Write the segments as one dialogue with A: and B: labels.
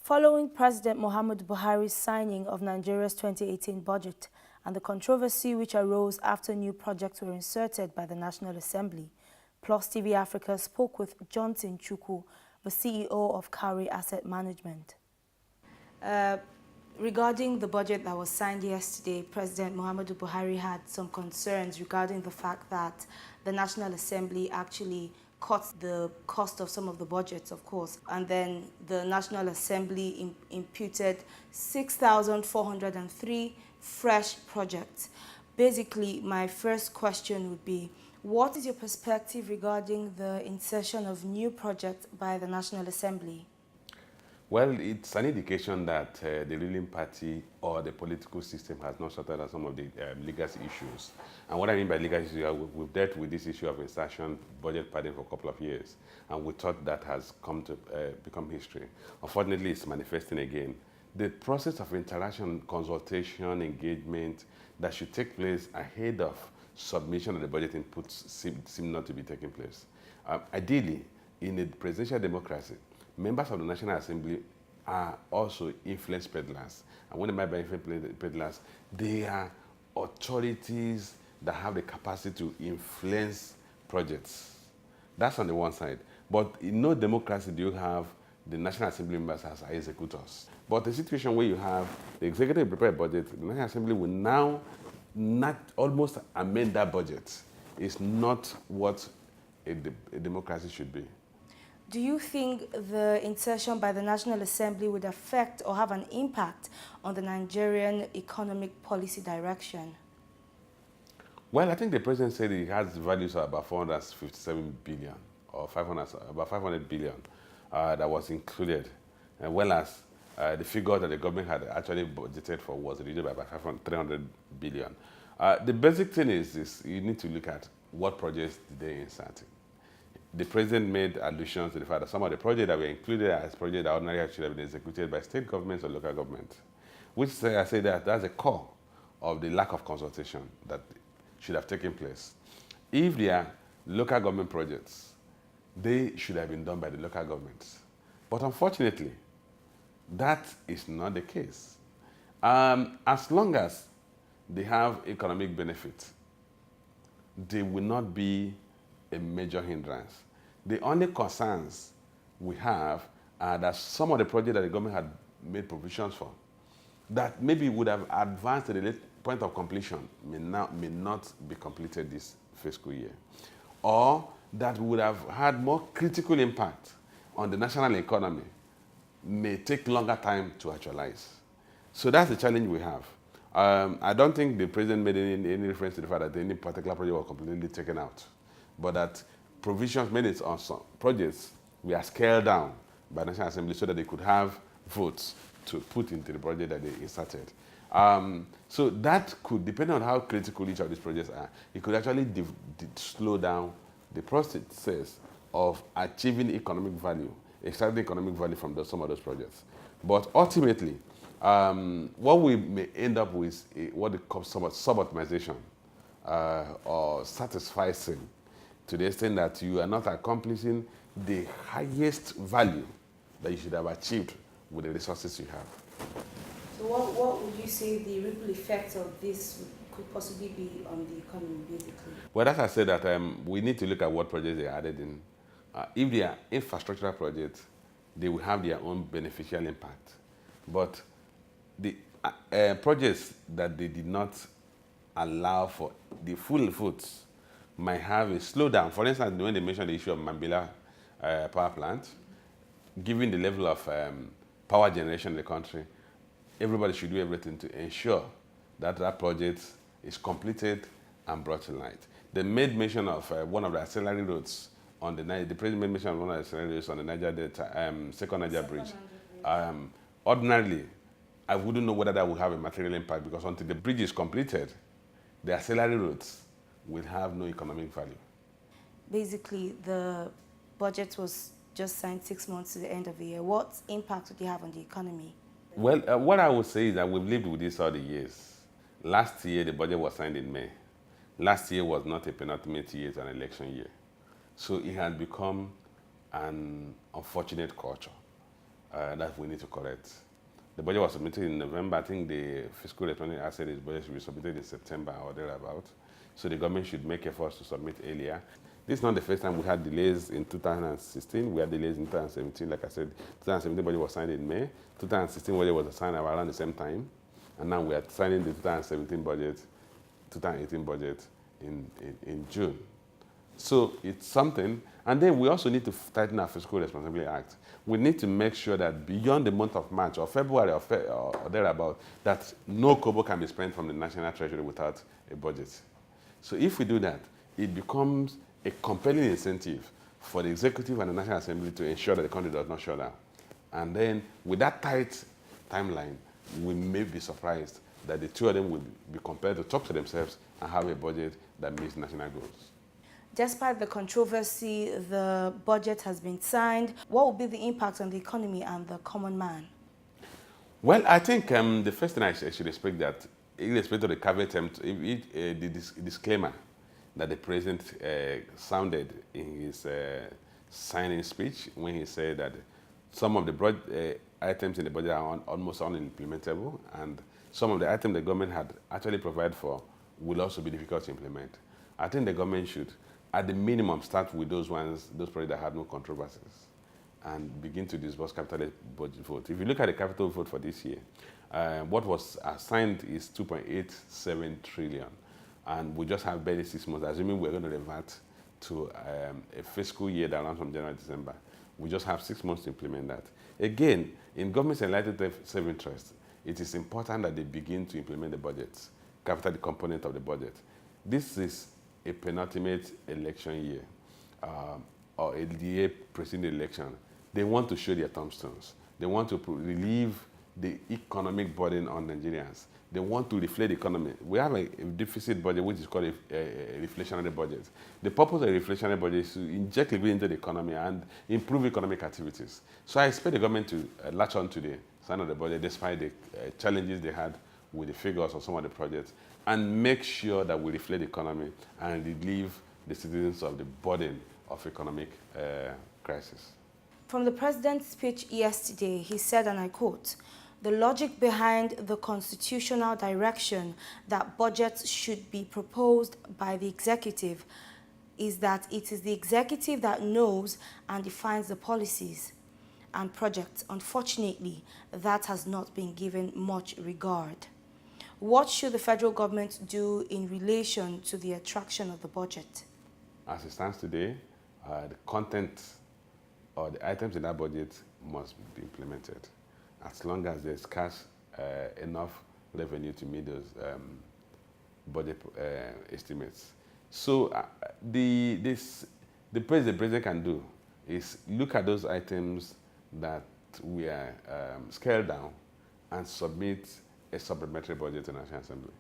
A: Following President Muhammadu Buhari's signing of Nigeria's 2018 budget and the controversy which arose after new projects were inserted by the National Assembly, Plus TV Africa spoke with Johnson Chukwu, the CEO of Cowry Asset Management. Regarding the budget that was signed yesterday, President Muhammadu Buhari had some concerns regarding the fact that the National Assembly actually cut the cost of some of the budgets, of course, and then the National Assembly imputed 6,403 fresh projects. Basically, my first question would be, what is your perspective regarding the insertion of new projects by the National Assembly?
B: Well, it's an indication that the ruling party or the political system has not sorted out some of the legacy issues. And what I mean by legacy issues, we've dealt with this issue of insertion, budget padding for a couple of years, and we thought that has come to become history. Unfortunately, it's manifesting again. The process of interaction, consultation, engagement that should take place ahead of submission of the budget inputs seem not to be taking place. Ideally, in a presidential democracy, members of the National Assembly are also influence peddlers. And when they might be influence peddlers, they are authorities that have the capacity to influence projects. That's on the one side. But in no democracy do you have the National Assembly members as executors. But a situation where you have the executive prepare a budget, the National Assembly will now not almost amend that budget. It's not what a democracy should be.
A: Do you think the insertion by the National Assembly would affect or have an impact on the Nigerian economic policy direction?
B: Well, I think the president said he has values of about 457 billion or about 500 billion that was included, as well as the figure that the government had actually budgeted for was reduced by about 300 billion. The basic thing is you need to look at what projects did they insert. The president made allusions to the fact that some of the projects that were included as projects that ordinarily should have been executed by state governments or local governments, which I say that that's a core of the lack of consultation that should have taken place. If they are local government projects, they should have been done by the local governments. But unfortunately, that is not the case. As long as they have economic benefit, they will not be a major hindrance. The only concerns we have are that some of the projects that the government had made provisions for that maybe would have advanced to the point of completion may not be completed this fiscal year, or that would have had more critical impact on the national economy may take longer time to actualize. So that's the challenge we have. I don't think the president made any reference to the fact that any particular project was completely taken out, but that provisions made on some projects were scaled down by the National Assembly so that they could have votes to put into the project that they inserted. So that could, depending on how critical each of these projects are, it could actually slow down the process of achieving economic value, extracting economic value from some of those projects. But ultimately, what we may end up with is what they call sub-optimization or satisficing, to the extent that you are not accomplishing the highest value that you should have achieved with the resources you have.
A: So what would you say the ripple effect of this could possibly be on the economy, basically?
B: Well, as I said, that we need to look at what projects they added in. If they are infrastructural projects, they will have their own beneficial impact. But the projects that they did not allow for the full fruits might have a slowdown. For instance, when they mentioned the issue of Mambila power plant, given the level of power generation in the country, everybody should do everything to ensure that that project is completed and brought to light. They made mention of one of the auxiliary roads on the president made mention of one of the auxiliary roads on the Niger Delta, second Niger Bridge. Ordinarily, I wouldn't know whether that would have a material impact, because until the bridge is completed, the auxiliary roads will have no economic value.
A: Basically, the budget was just signed 6 months to the end of the year. What impact would it have on the economy?
B: Well, what I would say is that we've lived with this all the years. Last year, the budget was signed in May. Last year was not a penultimate year, it's an election year. So it has become an unfortunate culture. that we need to correct. The budget was submitted in November. I think the fiscal responsibility asset is budget should be submitted in September or thereabout. So the government should make efforts to submit earlier. This is not the first time we had delays in 2016. We had delays in 2017. Like I said, 2017 budget was signed in May. 2016 budget was signed around the same time. And now we are signing the 2017 budget, 2018 budget in June. So it's something. And then we also need to tighten our Fiscal Responsibility Act. We need to make sure that beyond the month of March or February or thereabout, that no kobo can be spent from the National Treasury without a budget. So if we do that, it becomes a compelling incentive for the executive and the National Assembly to ensure that the country does not shut down. And then with that tight timeline, we may be surprised that the two of them will be compelled to talk to themselves and have a budget that meets national goals.
A: Despite the controversy, the budget has been signed. What will be the impact on the economy and the common man?
B: Well, I think the first thing I should expect that, irrespective of the caveat, the disclaimer that the president sounded in his signing speech when he said that some of the items in the budget are almost unimplementable, and some of the items the government had actually provided for will also be difficult to implement. I think the government should, at the minimum, start with those projects that had no controversies and begin to disburse capital budget vote. If you look at the capital vote for this year, what was assigned is 2.87 trillion. And we just have barely 6 months, assuming we're going to revert to a fiscal year that runs from January to December. We just have 6 months to implement that. Again, in government's enlightened self-interest, it is important that they begin to implement the budgets, capital component of the budget. This is a penultimate election year, or a year preceding the election. They want to show their tombstones. They want to relieve the economic burden on Nigerians. They want to reflate the economy. We have a deficit budget, which is called a reflationary budget. The purpose of a reflationary budget is to inject liquidity into the economy and improve economic activities. So I expect the government to latch on to the sign of the budget, despite the challenges they had with the figures of some of the projects, and make sure that we reflate the economy and relieve the citizens of the burden of economic crisis.
A: From the president's speech yesterday, he said, and I quote, "The logic behind the constitutional direction that budgets should be proposed by the executive is that it is the executive that knows and defines the policies and projects. Unfortunately, that has not been given much regard. What should the federal government do in relation to the attraction of the budget?"
B: As it stands today, the content or the items in that budget must be implemented, as long as there's cash enough revenue to meet those budget estimates. So the president can do is look at those items that we are scaled down and submit a supplementary budget to the National Assembly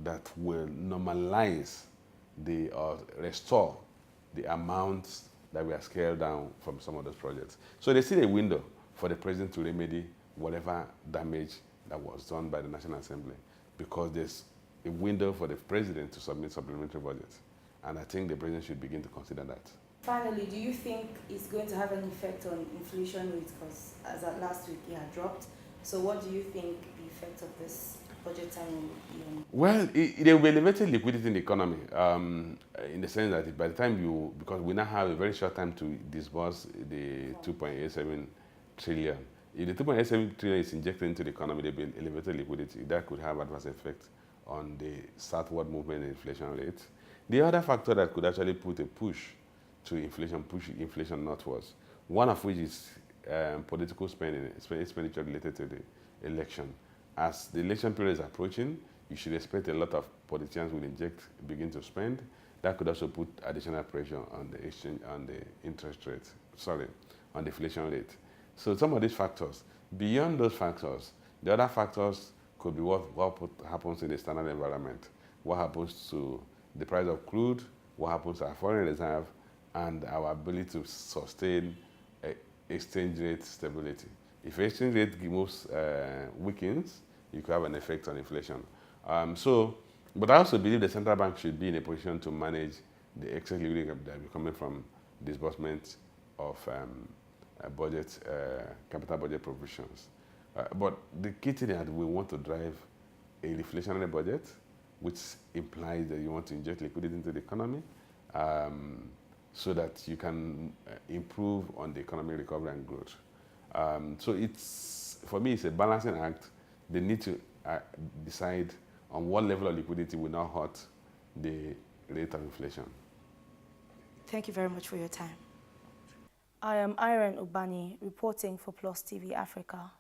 B: that will normalize or restore the amounts that we are scaled down from some of those projects. So there's still a window for the president to remedy whatever damage that was done by the National Assembly, because there's a window for the president to submit supplementary budgets. And I think the president should begin to consider that.
A: Finally, do you think it's going to have an effect on inflation rates? Because as at last week, it had dropped. So what do you think the effect of this budget time will be on?
B: Well, there will be elevated liquidity in the economy, in the sense that by the time because we now have a very short time to disburse the 2.87 trillion. If the 2.87 trillion is injected into the economy, there will be elevated liquidity. That could have adverse effect on the southward movement in inflation rate. The other factor that could actually put a push inflation northwards, one of which is political expenditure related to the election. As the election period is approaching, you should expect a lot of politicians will begin to spend. That could also put additional pressure on the interest rate, on the inflation rate. So some of these factors, beyond those factors, the other factors could be what happens in the standard environment, what happens to the price of crude, what happens to our foreign reserve, and our ability to sustain exchange rate stability. If exchange rate weakens, you could have an effect on inflation. But I also believe the central bank should be in a position to manage the excess liquidity that will be coming from disbursement of capital budget provisions. But the key thing is that we want to drive a reflationary budget, which implies that you want to inject liquidity into the economy so that you can improve on the economic recovery and growth. So for me, it's a balancing act. They need to decide on what level of liquidity will not hurt the rate of inflation.
A: Thank you very much for your time. I am Irene Ubani, reporting for Plus TV Africa.